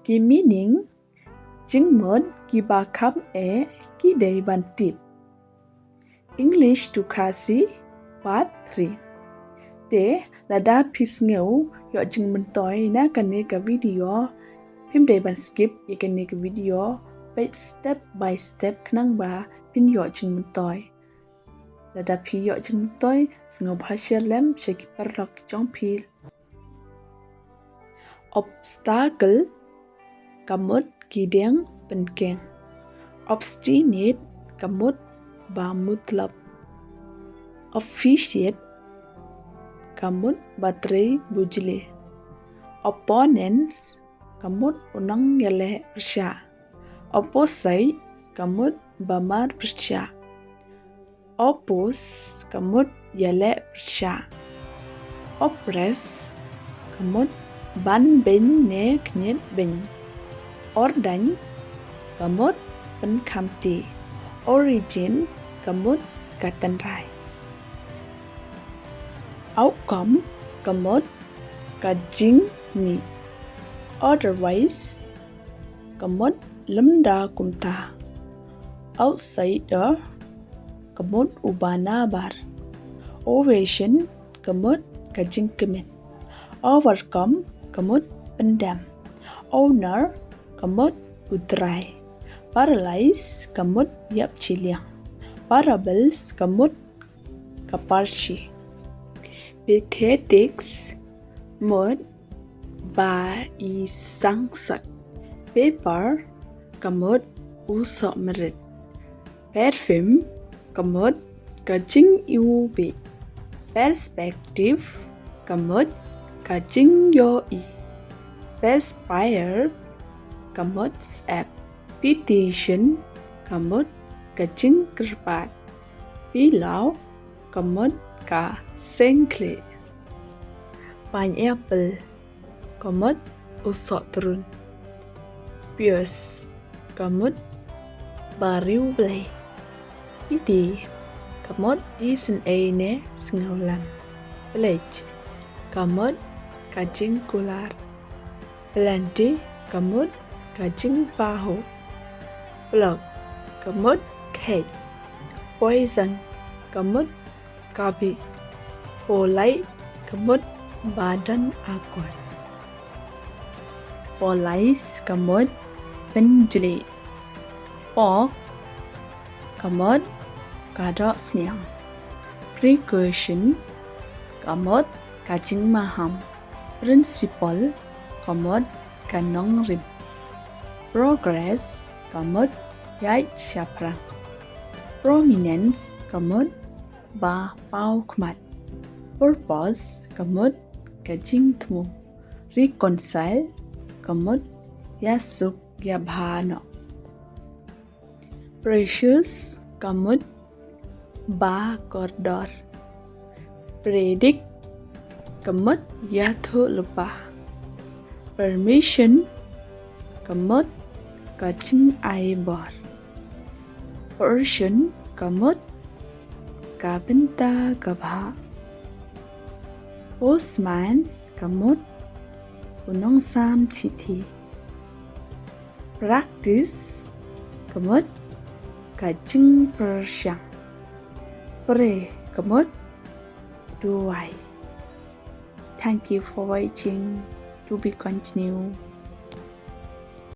Ki meaning jingmut ki ba kham e kidei ban tip. English to khasi part 3. Te lada phis ngeu yo jingmun toy na kane ka video phim dei ban skip ye kane ka video page step by step khnang ba pin yo jingmun toy. Lada phi yo jingmun toy sngo bhasha lem sheki parlok chong phil. Obstacle kamut kideng penkeng. Obstinate kamut ba mutlap. Officiate kamut baterai bujle. Opponents kamut unang yale persya. Opposite kamut bamar persya. Oppose kamut yale persya. Oppress kamut ban ben ne knyet ben. Ordany kamut pen khamti. Origin kamut katan rai. Outcome kamut kajing mi. Otherwise kamut lemda kumta. Outsider kamut ubana bar. Ovation kamut kajing kemen. Overcome kamut pendam. Owner kamut utrai. Paralyze kamut yap chiliang. Parables kamut kaparshi. Pathetics mut ba isang sak. Paper kamut usok merit. Perfume kamut kajing iubi. Perspective kamut kajing yoi. Perspire kamut sap. Petition kamut kajing kerpat. Pilau kamut ka sengkle. Pineapple kamut usok turun. Pierce kamut bariu blay. Piti kamut isen ne sngaulam. Village kamut kajing kular. Plenty kamut kajing paho. Plug kamut cake. Poison kamut kabi. Polite kamut badan akoy. Police kamut penjeli. Pork kamut kadok siang. Precaution kamut kajing maham. Principal kamut kanong rim. Progress kamut yai syapra. Prominence kamut ba pau khmat. Purpose kamut kajing tmu. Reconcile kamut yasuk yabhano. Precious kamut ba kordor. Predict kamut yathu lupa. Permission kamut kajing aibor. Portion kamut kabenta kabha. Postman kamut unong sam chithi. Practice kamut kajing persyang. Pray kamut duai. Thank you for watching. To be continued.